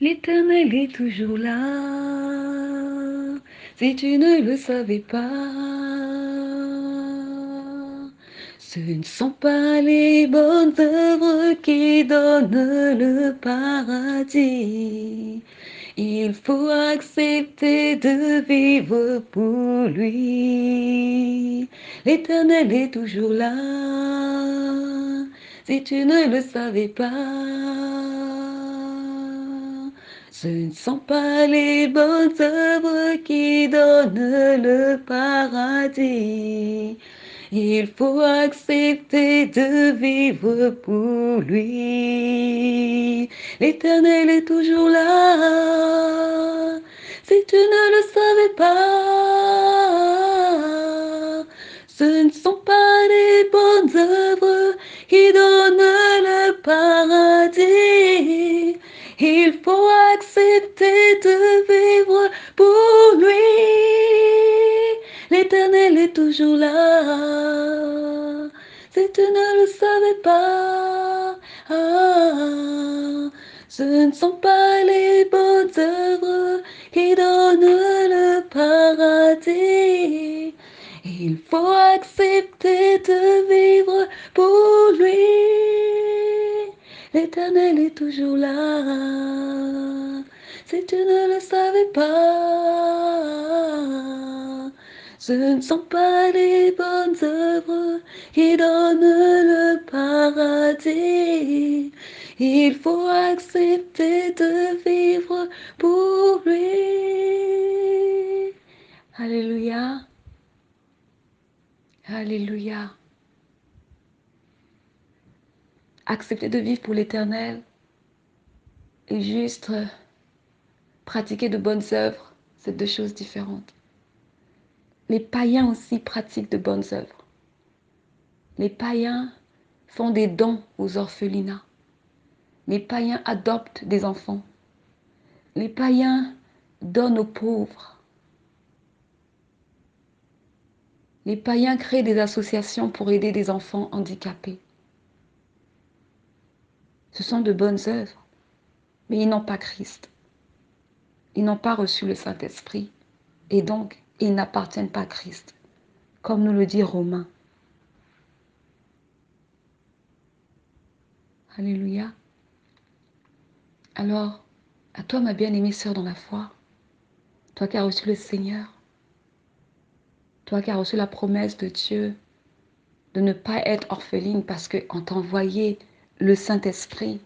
L'Éternel est toujours là. Si tu ne le savais pas, ce ne sont pas les bonnes œuvres qui donnent le paradis. Il faut accepter de vivre pour lui. L'Éternel est toujours là. Si tu ne le savais pas, ce ne sont pas les bonnes œuvres qui donnent le paradis. Il faut accepter de vivre pour lui. L'Éternel est toujours là. Si tu ne le savais pas, ce ne sont pas les bonnes œuvres qui donnent le paradis. Il faut accepter de vivre pour lui. L'Éternel est toujours là. Si tu ne le savais pas, ce ne sont pas les bonnes œuvres qui donnent le paradis. Il faut accepter de vivre pour lui. L'Éternel est toujours là. Si tu ne le savais pas, ce ne sont pas les bonnes œuvres qui donnent le paradis. Il faut accepter de vivre pour lui. Alléluia. Alléluia. Accepter de vivre pour l'Éternel et juste pratiquer de bonnes œuvres, c'est deux choses différentes. Les païens aussi pratiquent de bonnes œuvres. Les païens font des dons aux orphelinats. Les païens adoptent des enfants. Les païens donnent aux pauvres. Les païens créent des associations pour aider des enfants handicapés. Ce sont de bonnes œuvres, mais ils n'ont pas Christ. Ils n'ont pas reçu le Saint-Esprit et donc ils n'appartiennent pas à Christ, comme nous le dit Romains. Alléluia. Alors, à toi ma bien-aimée sœur dans la foi, toi qui as reçu le Seigneur, toi qui as reçu la promesse de Dieu de ne pas être orpheline parce qu'on t'a envoyé le Saint-Esprit,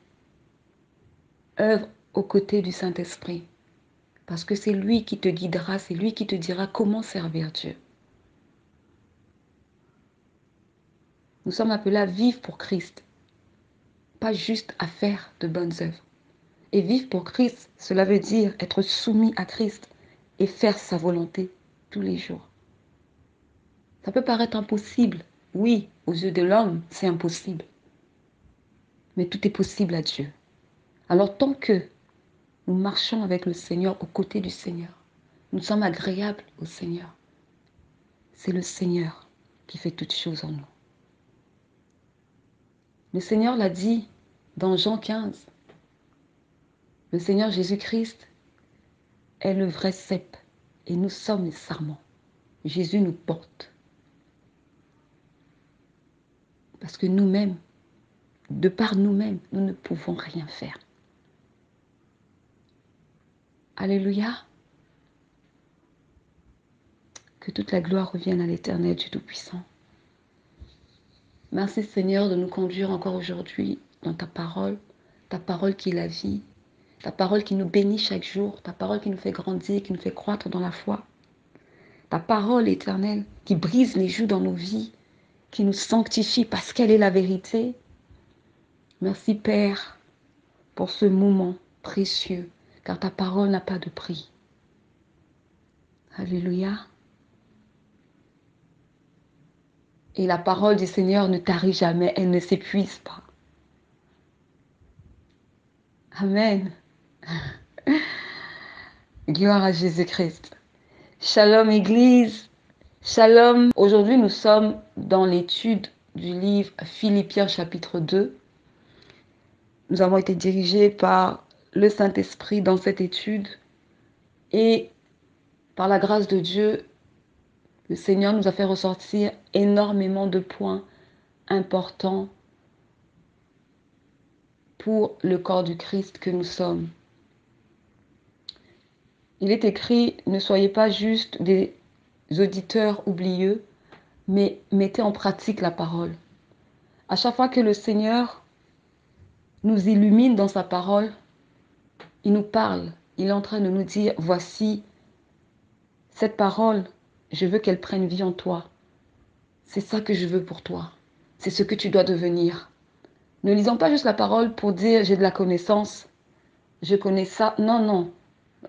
œuvre aux côtés du Saint-Esprit. Parce que c'est lui qui te guidera, c'est lui qui te dira comment servir Dieu. Nous sommes appelés à vivre pour Christ, pas juste à faire de bonnes œuvres. Et vivre pour Christ, cela veut dire être soumis à Christ et faire sa volonté tous les jours. Ça peut paraître impossible. Oui, aux yeux de l'homme, c'est impossible. Mais tout est possible à Dieu. Alors tant que nous marchons avec le Seigneur, aux côtés du Seigneur, nous sommes agréables au Seigneur. C'est le Seigneur qui fait toutes choses en nous. Le Seigneur l'a dit dans Jean 15. Le Seigneur Jésus-Christ est le vrai cep et nous sommes les sarments. Jésus nous porte. Parce que nous-mêmes, de par nous-mêmes, nous ne pouvons rien faire. Alléluia. Que toute la gloire revienne à l'Éternel du Tout-Puissant. Merci Seigneur de nous conduire encore aujourd'hui dans ta parole qui est la vie, ta parole qui nous bénit chaque jour, ta parole qui nous fait grandir, qui nous fait croître dans la foi. Ta parole éternelle qui brise les joues dans nos vies, qui nous sanctifie parce qu'elle est la vérité. Merci Père pour ce moment précieux, car ta parole n'a pas de prix. Alléluia. Et la parole du Seigneur ne tarit jamais, elle ne s'épuise pas. Amen. Gloire à Jésus-Christ. Shalom Église. Shalom. Aujourd'hui, nous sommes dans l'étude du livre Philippiens chapitre 2. Nous avons été dirigés par le Saint-Esprit dans cette étude et par la grâce de Dieu, le Seigneur nous a fait ressortir énormément de points importants pour le corps du Christ que nous sommes. Il est écrit, ne soyez pas juste des auditeurs oublieux, mais mettez en pratique la parole. À chaque fois que le Seigneur nous illumine dans sa parole, il nous parle. Il est en train de nous dire, voici cette parole, je veux qu'elle prenne vie en toi. C'est ça que je veux pour toi. C'est ce que tu dois devenir. Ne lisons pas juste la parole pour dire, j'ai de la connaissance, je connais ça. Non, non.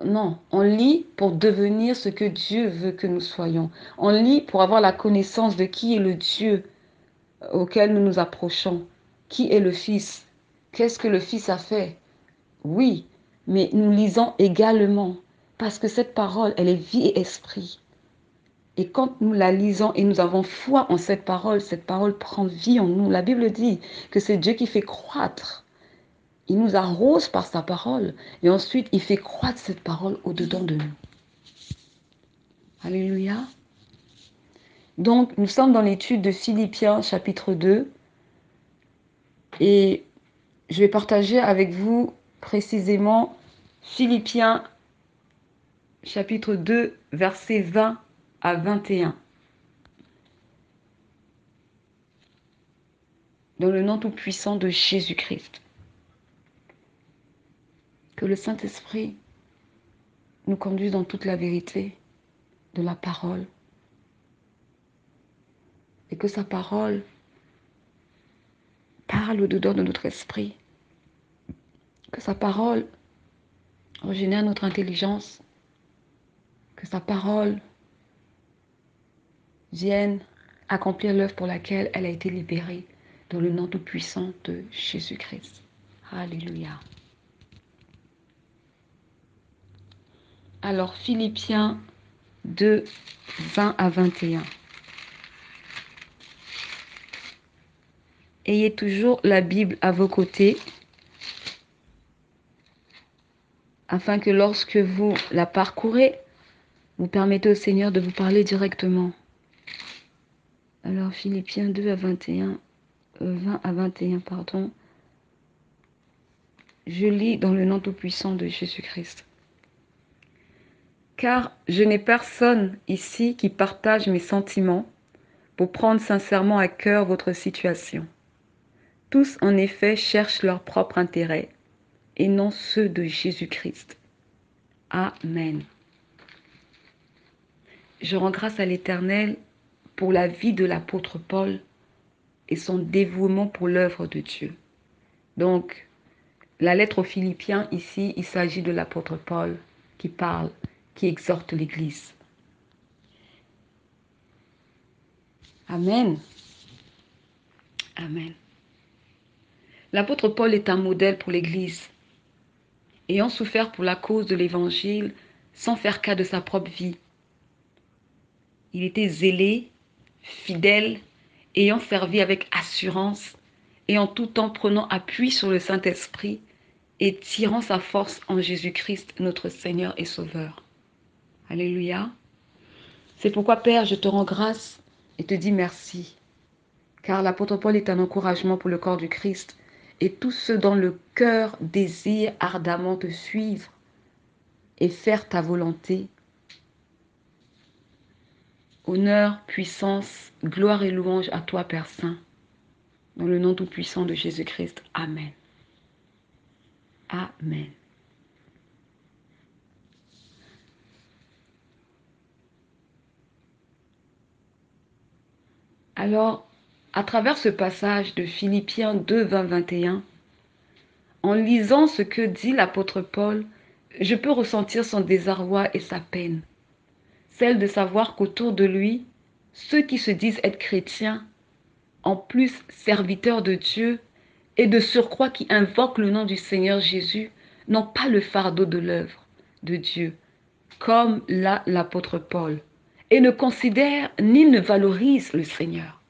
Non, on lit pour devenir ce que Dieu veut que nous soyons. On lit pour avoir la connaissance de qui est le Dieu auquel nous nous approchons. Qui est le Fils? Qu'est-ce que le Fils a fait? Oui, mais nous lisons également parce que cette parole, elle est vie et esprit. Et quand nous la lisons et nous avons foi en cette parole prend vie en nous. La Bible dit que c'est Dieu qui fait croître. Il nous arrose par sa parole et ensuite il fait croître cette parole au-dedans de nous. Alléluia. Donc, nous sommes dans l'étude de Philippiens chapitre 2 et je vais partager avec vous précisément Philippiens chapitre 2 versets 20 à 21. Dans le nom tout-puissant de Jésus-Christ. Que le Saint-Esprit nous conduise dans toute la vérité de la parole et que sa parole parle au-dedans de notre esprit. Que sa parole régénère notre intelligence. Que sa parole vienne accomplir l'œuvre pour laquelle elle a été libérée dans le nom tout-puissant de Jésus-Christ. Alléluia. Alors, Philippiens 2, 20 à 21. Ayez toujours la Bible à vos côtés, afin que lorsque vous la parcourez, vous permettez au Seigneur de vous parler directement. Alors, Philippiens 2 à 21, 20 à 21, pardon. Je lis dans le nom tout-puissant de Jésus-Christ. Car je n'ai personne ici qui partage mes sentiments pour prendre sincèrement à cœur votre situation. Tous, en effet, cherchent leur propre intérêt et non ceux de Jésus-Christ. Amen. Je rends grâce à l'Éternel pour la vie de l'apôtre Paul et son dévouement pour l'œuvre de Dieu. Donc, la lettre aux Philippiens, ici, il s'agit de l'apôtre Paul qui parle, qui exhorte l'Église. Amen. Amen. L'apôtre Paul est un modèle pour l'Église. Ayant souffert pour la cause de l'Évangile, sans faire cas de sa propre vie. Il était zélé, fidèle, ayant servi avec assurance et en tout temps prenant appui sur le Saint-Esprit et tirant sa force en Jésus-Christ, notre Seigneur et Sauveur. Alléluia. C'est pourquoi, Père, je te rends grâce et te dis merci, car l'apôtre Paul est un encouragement pour le corps du Christ et tous ceux dont le cœur désire ardemment te suivre et faire ta volonté. Honneur, puissance, gloire et louange à toi, Père Saint, dans le nom tout-puissant de Jésus-Christ. Amen. Amen. Alors, à travers ce passage de Philippiens 2, 20, 21, en lisant ce que dit l'apôtre Paul, je peux ressentir son désarroi et sa peine, celle de savoir qu'autour de lui, ceux qui se disent être chrétiens, en plus serviteurs de Dieu, et de surcroît qui invoquent le nom du Seigneur Jésus, n'ont pas le fardeau de l'œuvre de Dieu, comme l'a l'apôtre Paul, et ne considèrent ni ne valorisent le Seigneur,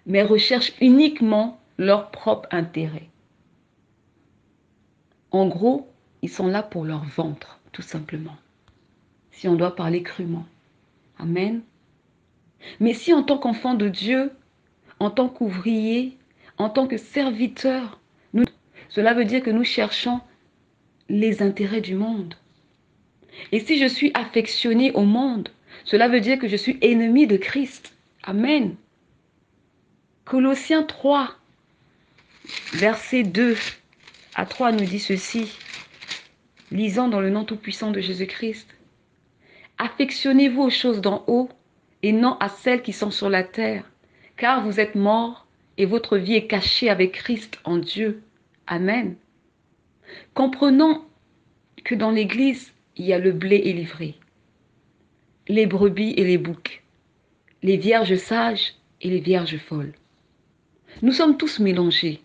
mais recherchent uniquement leur propre intérêt. En gros, Ils sont là pour leur ventre, tout simplement. Si on doit parler crûment. Amen. Mais si en tant qu'enfant de Dieu, en tant qu'ouvrier, en tant que serviteur, cela veut dire que nous cherchons les intérêts du monde. Et si je suis affectionné au monde, cela veut dire que je suis ennemi de Christ. Amen. Colossiens 3, verset 2 à 3 nous dit ceci. Lisant dans le nom tout-puissant de Jésus-Christ. Affectionnez-vous aux choses d'en haut et non à celles qui sont sur la terre, car vous êtes morts et votre vie est cachée avec Christ en Dieu. Amen. Comprenons que dans l'Église, il y a le blé et l'ivraie, les brebis et les boucs, les vierges sages et les vierges folles. Nous sommes tous mélangés,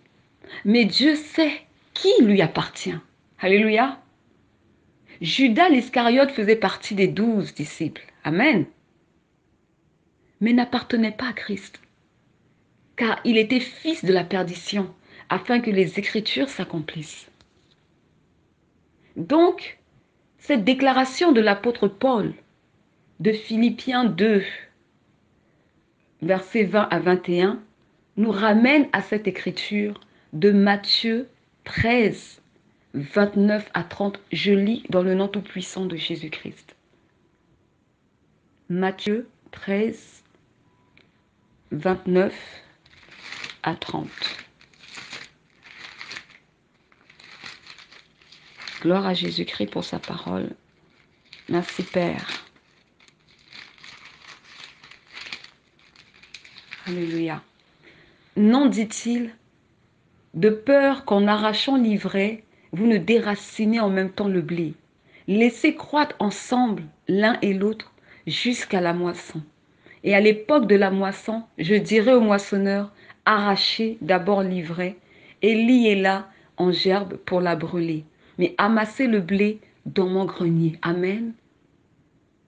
mais Dieu sait qui lui appartient. Alléluia. Judas l'Iscariote faisait partie des 12 disciples. Amen. Mais n'appartenait pas à Christ, car il était fils de la perdition, afin que les Écritures s'accomplissent. Donc, cette déclaration de l'apôtre Paul, de Philippiens 2, versets 20 à 21, nous ramène à cette écriture de Matthieu 13, 29 à 30. Je lis dans le nom tout-puissant de Jésus-Christ. Matthieu 13, 29 à 30. Gloire à Jésus-Christ pour sa parole. Merci Père. Alléluia. Non, dit-il, de peur qu'en arrachant l'ivraie, vous ne déracinez en même temps le blé. Laissez croître ensemble l'un et l'autre jusqu'à la moisson. Et à l'époque de la moisson, je dirai au moissonneur, arrachez d'abord l'ivraie et liez-la en gerbe pour la brûler. Mais amassez le blé dans mon grenier. Amen.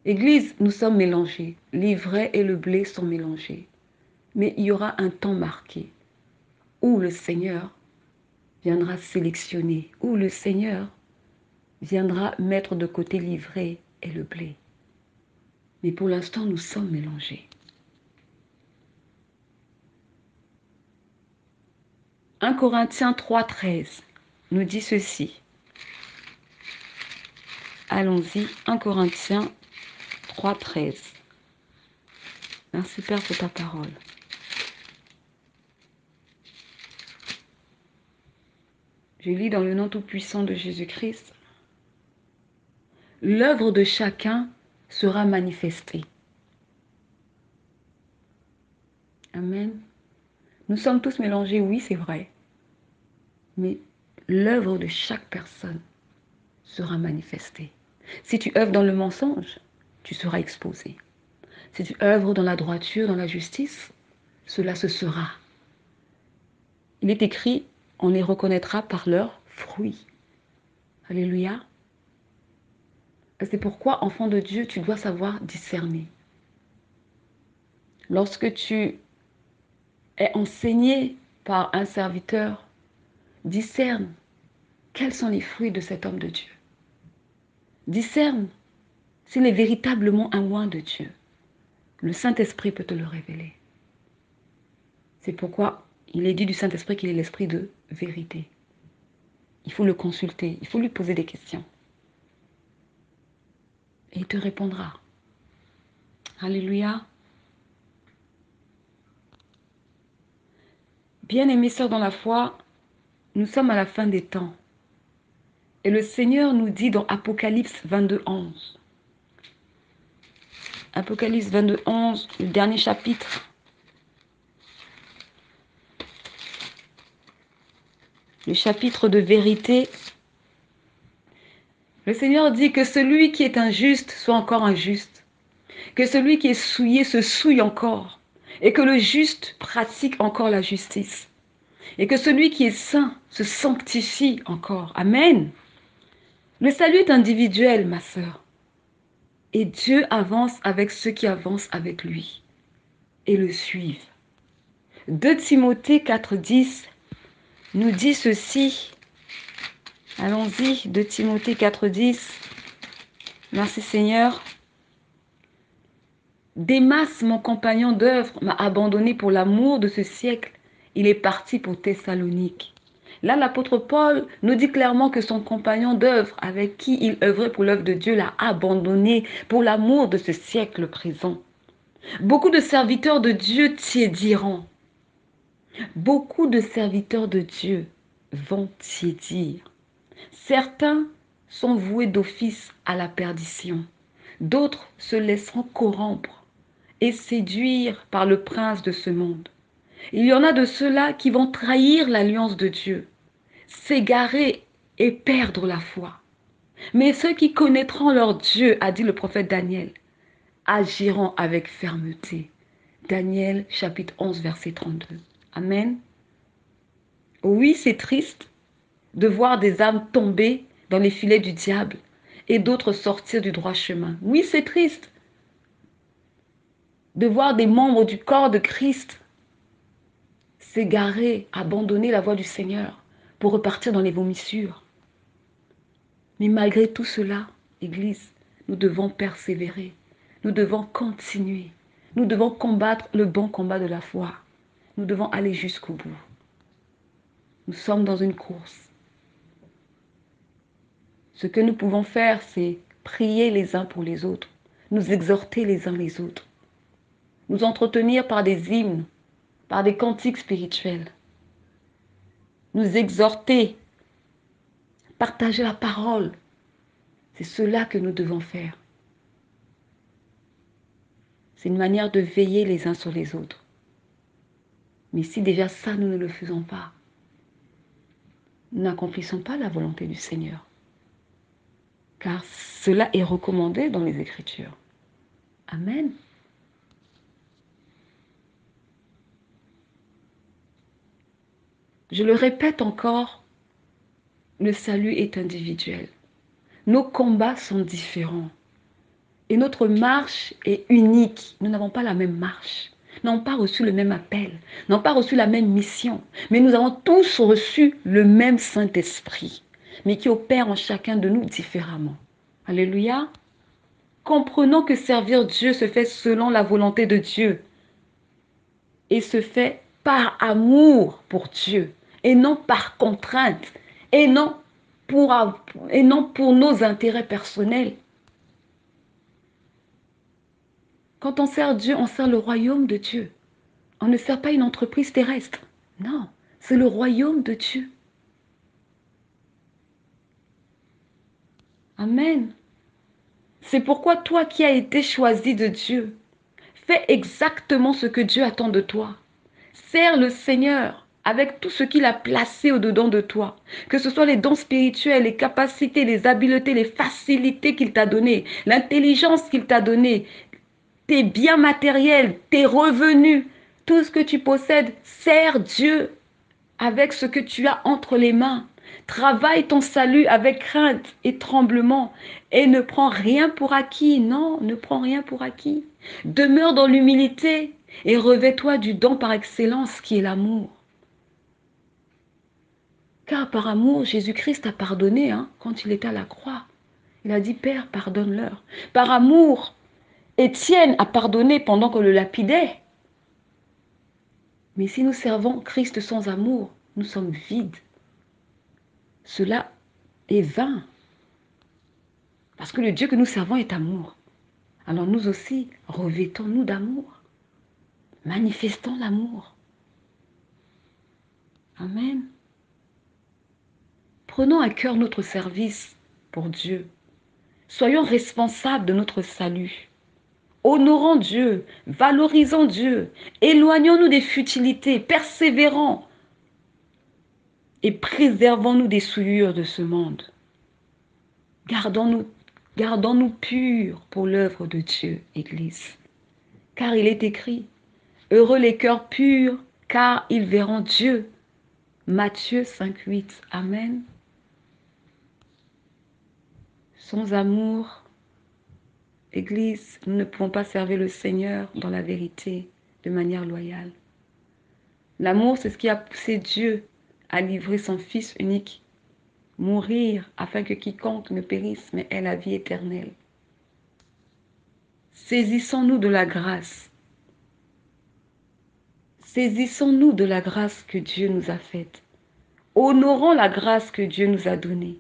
Église, nous sommes mélangés. L'ivraie et le blé sont mélangés. Mais il y aura un temps marqué où le Seigneur viendra sélectionner, où le Seigneur viendra mettre de côté l'ivraie et le blé. Mais pour l'instant, nous sommes mélangés. 1 Corinthiens 3, 13 nous dit ceci. Allons-y, 1 Corinthiens 3, 13. Merci Père pour ta parole. Je lis dans le nom tout-puissant de Jésus-Christ. L'œuvre de chacun sera manifestée. Amen. Nous sommes tous mélangés, oui, c'est vrai. Mais l'œuvre de chaque personne sera manifestée. Si tu œuvres dans le mensonge, tu seras exposé. Si tu œuvres dans la droiture, dans la justice, cela se sera. Il est écrit, on les reconnaîtra par leurs fruits. Alléluia. C'est pourquoi, enfant de Dieu, tu dois savoir discerner. Lorsque tu es enseigné par un serviteur, discerne quels sont les fruits de cet homme de Dieu. Discerne s'il est véritablement un oint de Dieu. Le Saint-Esprit peut te le révéler. C'est pourquoi il est dit du Saint-Esprit qu'il est l'esprit de vérité. Il faut le consulter, il faut lui poser des questions. Et il te répondra. Alléluia. Bien-aimés sœurs dans la foi, nous sommes à la fin des temps. Et le Seigneur nous dit dans Apocalypse 22, 11. Apocalypse 22, 11, le dernier chapitre. Le chapitre de vérité. Le Seigneur dit que celui qui est injuste soit encore injuste. Que celui qui est souillé se souille encore. Et que le juste pratique encore la justice. Et que celui qui est saint se sanctifie encore. Amen. Le salut est individuel, ma sœur. Et Dieu avance avec ceux qui avancent avec lui et le suivent. 2 Timothée 4, 10 nous dit ceci. Allons-y, 2 Timothée 4,10. Merci Seigneur. Démas, mon compagnon d'œuvre, m'a abandonné pour l'amour de ce siècle. Il est parti pour Thessalonique. Là, l'apôtre Paul nous dit clairement que son compagnon d'œuvre, avec qui il œuvrait pour l'œuvre de Dieu, l'a abandonné pour l'amour de ce siècle présent. Beaucoup de serviteurs de Dieu tiédiront. Beaucoup de serviteurs de Dieu vont tiédir. Certains sont voués d'office à la perdition. D'autres se laisseront corrompre et séduire par le prince de ce monde. Il y en a de ceux-là qui vont trahir l'alliance de Dieu, s'égarer et perdre la foi. Mais ceux qui connaîtront leur Dieu, a dit le prophète Daniel, agiront avec fermeté. Daniel chapitre 11 verset 32. Amen. Oui, c'est triste de voir des âmes tomber dans les filets du diable et d'autres sortir du droit chemin. Oui, c'est triste de voir des membres du corps de Christ s'égarer, abandonner la voie du Seigneur pour repartir dans les vomissures. Mais malgré tout cela, Église, nous devons persévérer. Nous devons continuer. Nous devons combattre le bon combat de la foi. Nous devons aller jusqu'au bout. Nous sommes dans une course. Ce que nous pouvons faire, c'est prier les uns pour les autres, nous exhorter les uns les autres, nous entretenir par des hymnes, par des cantiques spirituels, nous exhorter, partager la parole. C'est cela que nous devons faire. C'est une manière de veiller les uns sur les autres. Mais si déjà ça, nous ne le faisons pas, nous n'accomplissons pas la volonté du Seigneur. Car cela est recommandé dans les Écritures. Amen. Je le répète encore, le salut est individuel. Nos combats sont différents. Et notre marche est unique. Nous n'avons pas la même marche. Nous n'avons pas reçu le même appel. Nous n'avons pas reçu la même mission. Mais nous avons tous reçu le même Saint-Esprit, mais qui opère en chacun de nous différemment. Alléluia. Comprenons que servir Dieu se fait selon la volonté de Dieu et se fait par amour pour Dieu et non par contrainte et non pour nos intérêts personnels. Quand on sert Dieu, on sert le royaume de Dieu. On ne sert pas une entreprise terrestre. Non, c'est le royaume de Dieu. Amen. C'est pourquoi toi qui as été choisi de Dieu, fais exactement ce que Dieu attend de toi. Sers le Seigneur avec tout ce qu'il a placé au-dedans de toi. Que ce soit les dons spirituels, les capacités, les habiletés, les facilités qu'il t'a données, l'intelligence qu'il t'a donnée, tes biens matériels, tes revenus, tout ce que tu possèdes, sers Dieu avec ce que tu as entre les mains. Travaille ton salut avec crainte et tremblement et ne prends rien pour acquis. Non, ne prends rien pour acquis. Demeure dans l'humilité et revêt-toi du don par excellence qui est l'amour. Car par amour, Jésus-Christ a pardonné quand il était à la croix. Il a dit, Père, pardonne-leur. Par amour, Étienne a pardonné pendant qu'on le lapidait. Mais si nous servons Christ sans amour, nous sommes vides. Cela est vain. Parce que le Dieu que nous servons est amour. Alors nous aussi, revêtons-nous d'amour. Manifestons l'amour. Amen. Prenons à cœur notre service pour Dieu. Soyons responsables de notre salut. Honorons Dieu, valorisons Dieu, éloignons-nous des futilités, persévérons et préservons-nous des souillures de ce monde. Gardons-nous purs pour l'œuvre de Dieu, Église. Car il est écrit, heureux les cœurs purs, car ils verront Dieu. Matthieu 5,8. Amen. Sans amour, Église, nous ne pouvons pas servir le Seigneur dans la vérité, de manière loyale. L'amour, c'est ce qui a poussé Dieu à livrer son Fils unique Mourir afin que quiconque ne périsse, mais ait la vie éternelle. Saisissons-nous de la grâce. Saisissons-nous de la grâce que Dieu nous a faite. Honorons la grâce que Dieu nous a donnée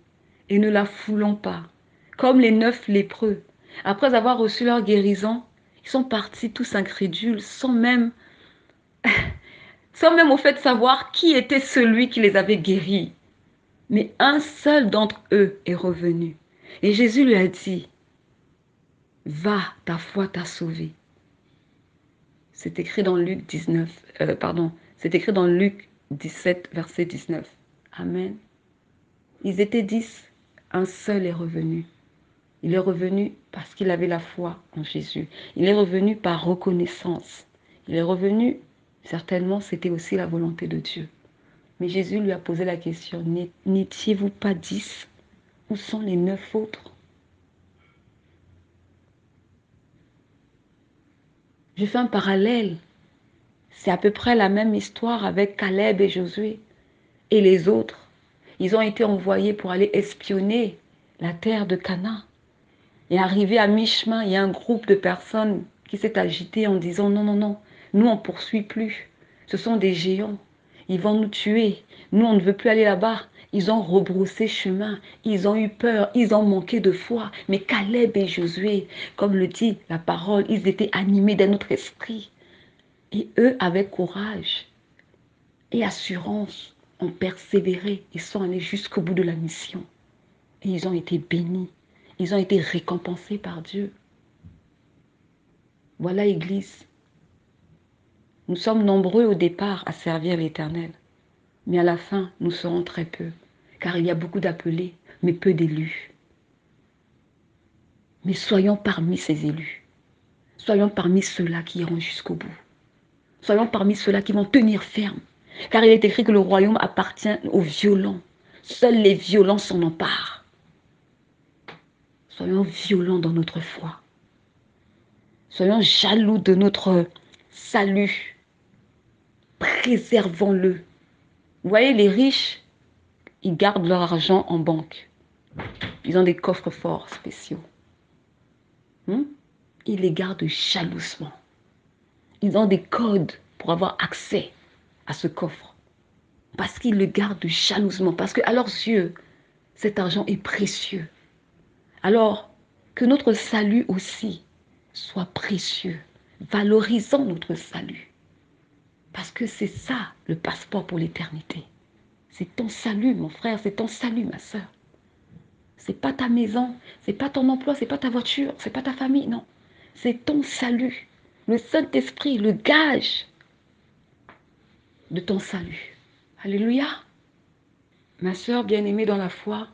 et ne la foulons pas. Comme les 9 lépreux, après avoir reçu leur guérison, ils sont partis tous incrédules, sans même au fait savoir qui était celui qui les avait guéris. Mais un seul d'entre eux est revenu. Et Jésus lui a dit, va, ta foi t'a sauvé. C'est écrit dans Luc 19, c'est écrit dans Luc 17, verset 19. Amen. Ils étaient 10, un seul est revenu. Il est revenu parce qu'il avait la foi en Jésus. Il est revenu par reconnaissance. Il est revenu, certainement, c'était aussi la volonté de Dieu. Mais Jésus lui a posé la question, n'étiez-vous pas 10? Où sont les 9 autres? Je fais un parallèle. C'est à peu près la même histoire avec Caleb et Josué. Et les autres, ils ont été envoyés pour aller espionner la terre de Canaan. Et arrivé à mi-chemin, il y a un groupe de personnes qui s'est agité en disant non, non, non, nous on ne poursuit plus. Ce sont des géants. Ils vont nous tuer. Nous on ne veut plus aller là-bas. Ils ont rebroussé chemin. Ils ont eu peur. Ils ont manqué de foi. Mais Caleb et Josué, comme le dit la parole, ils étaient animés d'un autre esprit. Et eux, avec courage et assurance, ont persévéré. Ils sont allés jusqu'au bout de la mission. Et ils ont été bénis. Ils ont été récompensés par Dieu. Voilà, Église. Nous sommes nombreux au départ à servir l'Éternel. Mais à la fin, nous serons très peu. Car il y a beaucoup d'appelés, mais peu d'élus. Mais soyons parmi ces élus. Soyons parmi ceux-là qui iront jusqu'au bout. Soyons parmi ceux-là qui vont tenir ferme. Car il est écrit que le royaume appartient aux violents. Seuls les violents s'en emparent. Soyons violents dans notre foi. Soyons jaloux de notre salut. Préservons-le. Vous voyez, les riches, ils gardent leur argent en banque. Ils ont des coffres forts spéciaux. Ils les gardent jalousement. Ils ont des codes pour avoir accès à ce coffre. Parce qu'ils le gardent jalousement. Parce qu'à leurs yeux, cet argent est précieux. Alors, que notre salut aussi soit précieux. Valorisons notre salut. Parce que c'est ça le passeport pour l'éternité. C'est ton salut, mon frère, c'est ton salut, ma soeur. C'est pas ta maison, c'est pas ton emploi, c'est pas ta voiture, c'est pas ta famille, non. C'est ton salut. Le Saint-Esprit, le gage de ton salut. Alléluia. Ma soeur bien-aimée dans la foi,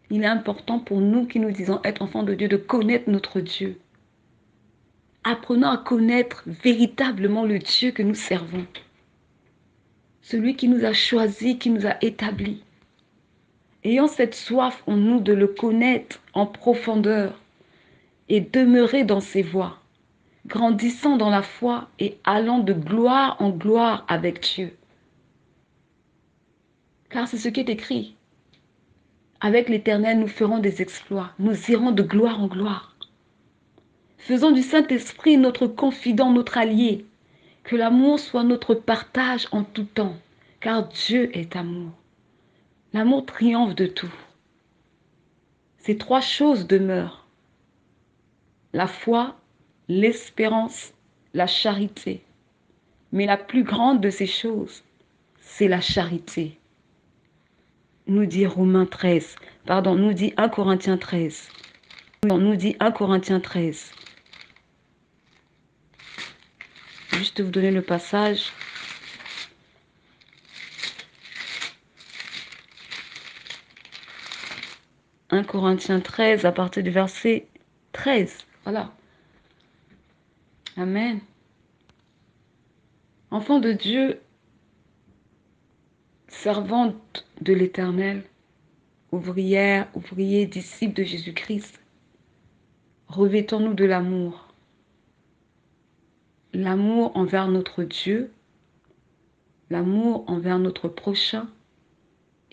il est important pour nous qui nous disons être enfants de Dieu de connaître notre Dieu. Apprenons à connaître véritablement le Dieu que nous servons. Celui qui nous a choisis, qui nous a établis. Ayons cette soif en nous de le connaître en profondeur et demeurer dans ses voies, grandissant dans la foi et allant de gloire en gloire avec Dieu. Car c'est ce qui est écrit. Avec l'Éternel, nous ferons des exploits. Nous irons de gloire en gloire. Faisons du Saint-Esprit notre confident, notre allié. Que l'amour soit notre partage en tout temps. Car Dieu est amour. L'amour triomphe de tout. Ces 3 choses demeurent. La foi, l'espérance, la charité. Mais la plus grande de ces choses, c'est la charité. Nous dit Romains 13. Nous dit 1 Corinthiens 13. Nous dit 1 Corinthiens 13. Juste vous donner le passage. « 1 Corinthiens 13 à partir du verset 13. Voilà. Amen. Enfants de Dieu, servantes de l'Éternel, ouvrières, ouvriers, disciples de Jésus-Christ, revêtons-nous de l'amour. L'amour envers notre Dieu, l'amour envers notre prochain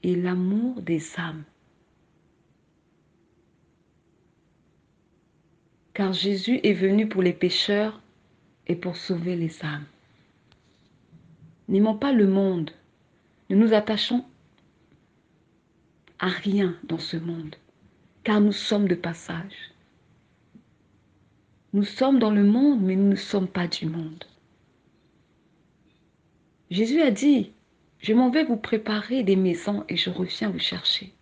et l'amour des âmes. Car Jésus est venu pour les pécheurs et pour sauver les âmes. N'aimons pas le monde. Ne nous attachons à rien dans ce monde, car nous sommes de passage. Nous sommes dans le monde, mais nous ne sommes pas du monde. Jésus a dit, je m'en vais vous préparer des maisons et je reviens vous chercher.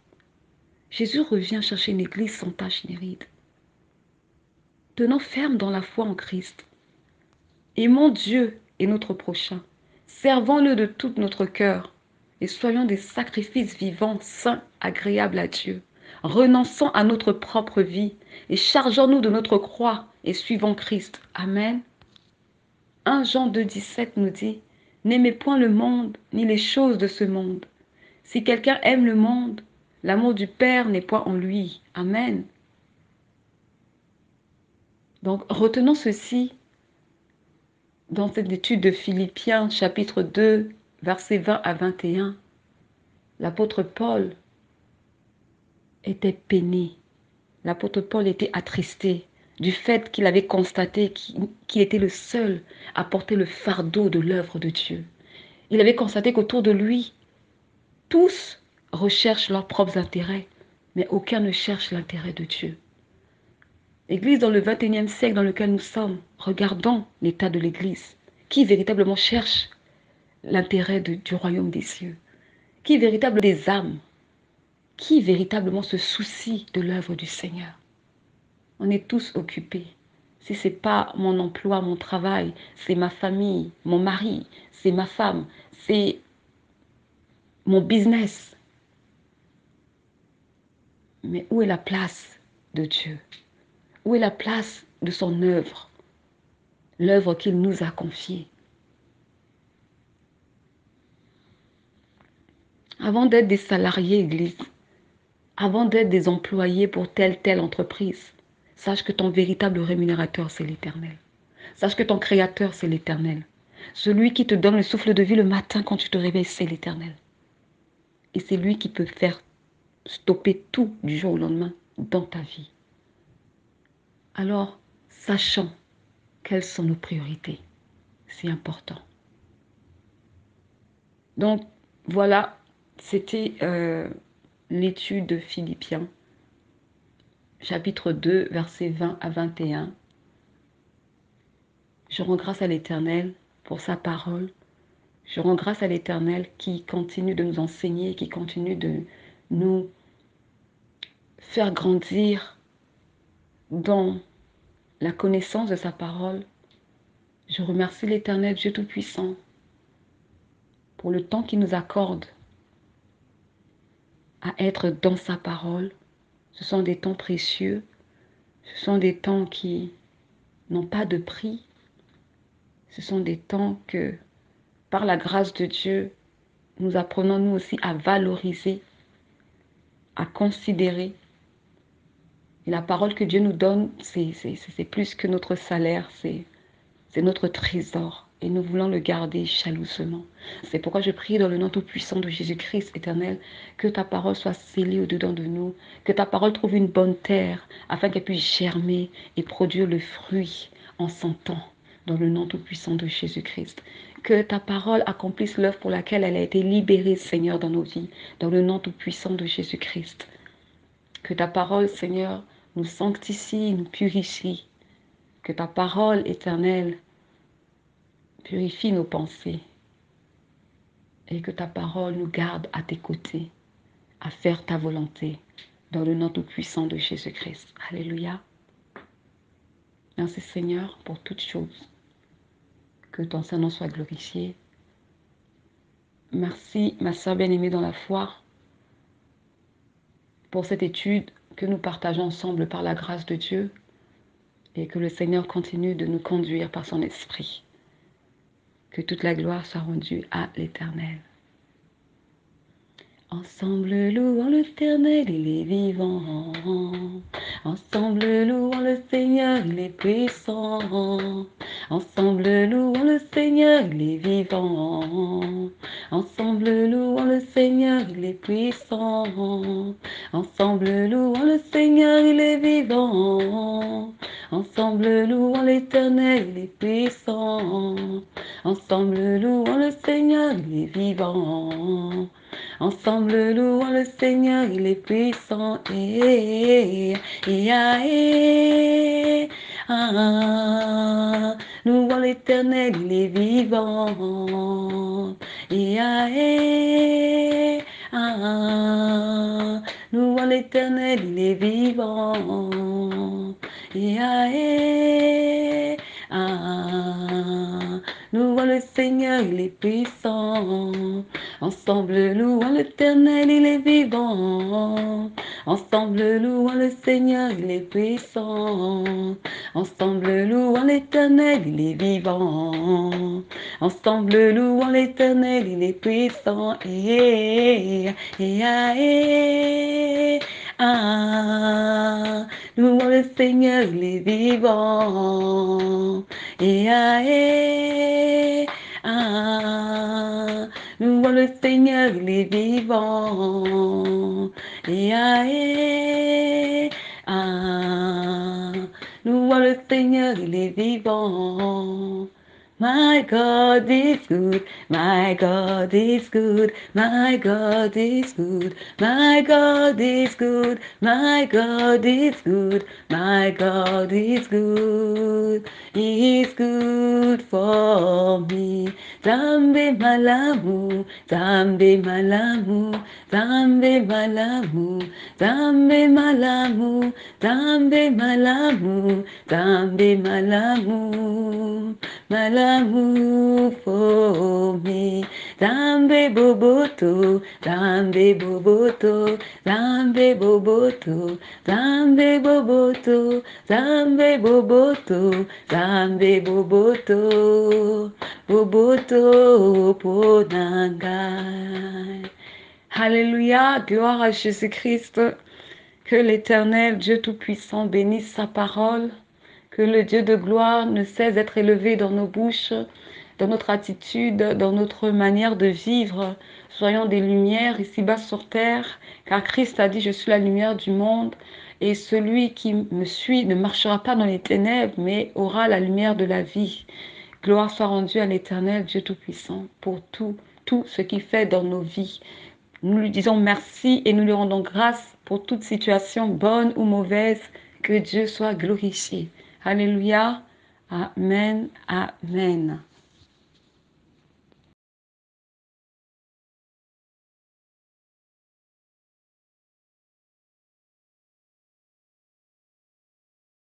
Jésus revient chercher une église sans tache ni ride. Tenons ferme dans la foi en Christ. Aimons Dieu et notre prochain. Servons-le de tout notre cœur et soyons des sacrifices vivants, saints, agréables à Dieu. Renonçons à notre propre vie et chargeons-nous de notre croix et suivons Christ. Amen. 1 Jean 2,17 nous dit, n'aimez point le monde ni les choses de ce monde. Si quelqu'un aime le monde, l'amour du Père n'est point en lui. Amen. Donc, retenons ceci dans cette étude de Philippiens, chapitre 2, versets 20 à 21. L'apôtre Paul était peiné. L'apôtre Paul était attristé du fait qu'il avait constaté qu'il était le seul à porter le fardeau de l'œuvre de Dieu. Il avait constaté qu'autour de lui, tous recherchent leurs propres intérêts, mais aucun ne cherche l'intérêt de Dieu. L'Église dans le 21e siècle dans lequel nous sommes, regardons l'état de l'Église. Qui véritablement cherche l'intérêt du royaume des cieux? Qui est véritable des âmes? Qui véritablement se soucie de l'œuvre du Seigneur? On est tous occupés. Si ce n'est pas mon emploi, mon travail, c'est ma famille, mon mari, c'est ma femme, c'est mon business. Mais où est la place de Dieu? Où est la place de son œuvre? L'œuvre qu'il nous a confiée. Avant d'être des salariés, Église, avant d'être des employés pour telle entreprise, sache que ton véritable rémunérateur, c'est l'Éternel. Sache que ton Créateur, c'est l'Éternel. Celui qui te donne le souffle de vie le matin quand tu te réveilles, c'est l'Éternel. Et c'est lui qui peut faire stopper tout du jour au lendemain dans ta vie. Alors, sachons quelles sont nos priorités. C'est important. Donc, voilà, c'était l'étude de Philippiens, chapitre 2, versets 20 à 21. Je rends grâce à l'Éternel pour sa parole. Je rends grâce à l'Éternel qui continue de nous enseigner, qui continue de nous faire grandir dans la connaissance de sa parole. Je remercie l'Éternel Dieu Tout-Puissant pour le temps qu'il nous accorde à être dans sa parole. Ce sont des temps précieux. Ce sont des temps qui n'ont pas de prix. Ce sont des temps que, par la grâce de Dieu, nous apprenons nous aussi à valoriser, à considérer. Et la parole que Dieu nous donne, c'est plus que notre salaire, c'est notre trésor. Et nous voulons le garder jalousement. C'est pourquoi je prie dans le nom tout-puissant de Jésus-Christ, Éternel, que ta parole soit scellée au-dedans de nous, que ta parole trouve une bonne terre, afin qu'elle puisse germer et produire le fruit en son temps, dans le nom tout-puissant de Jésus-Christ. Que ta parole accomplisse l'œuvre pour laquelle elle a été libérée, Seigneur, dans nos vies, dans le nom tout-puissant de Jésus-Christ. Que ta parole, Seigneur, nous sanctifie, nous purifie. Que ta parole, éternelle, purifie nos pensées. Et que ta parole nous garde à tes côtés, à faire ta volonté, dans le nom tout-puissant de Jésus-Christ. Alléluia. Merci Seigneur pour toutes choses. Que ton Saint-Nom soit glorifié. Merci ma sœur bien-aimée dans la foi pour cette étude que nous partageons ensemble par la grâce de Dieu et que le Seigneur continue de nous conduire par son esprit. Que toute la gloire soit rendue à l'Éternel. Ensemble louons l'Éternel, il est vivant. Ensemble louons le Seigneur, il est puissant. Ensemble louons le Seigneur, il est vivant. Ensemble louons le Seigneur, il est puissant. Ensemble louons le Seigneur, il est vivant. Ensemble louons l'Éternel, il est puissant. Ensemble louons le Seigneur, il est vivant. Ensemble louons le Seigneur, il est puissant. Ah, louons l'Éternel, il est vivant. Ah, louons l'Éternel, il est vivant. Ah, louons le Seigneur, il est puissant. Ensemble, louons l'Éternel, il est vivant. Ensemble, louons le Seigneur, il est puissant. Ensemble, louons l'Éternel, il est vivant. Ensemble, louons l'Éternel, il est puissant. Ah, louons le Seigneur, il est vivant. Ah, louons le Seigneur, il est vivant. Ah, louons le Seigneur, il est vivant. My God is good, my God is good, my God is good, my God is good, my God is good, my God is good, He is good for me. Zambe malamu, zambe malamu, zambe malamu, zambe malamu, zambe malamu, zambe malamu. Malamu for me. Zambe boboto, zambe boboto, zambe boboto, zambe boboto, zambe boboto, zambe boboto, boboto ponanga. Alléluia, gloire à Jésus-Christ. Que l'Éternel, Dieu Tout-Puissant, bénisse sa parole. Que le Dieu de gloire ne cesse d'être élevé dans nos bouches, dans notre attitude, dans notre manière de vivre. Soyons des lumières ici-bas sur terre, car Christ a dit, je suis la lumière du monde, et celui qui me suit ne marchera pas dans les ténèbres, mais aura la lumière de la vie. Gloire soit rendue à l'Éternel, Dieu Tout-Puissant, pour tout ce qu'il fait dans nos vies. Nous lui disons merci et nous lui rendons grâce pour toute situation, bonne ou mauvaise. Que Dieu soit glorifié. Alléluia. Amen. Amen.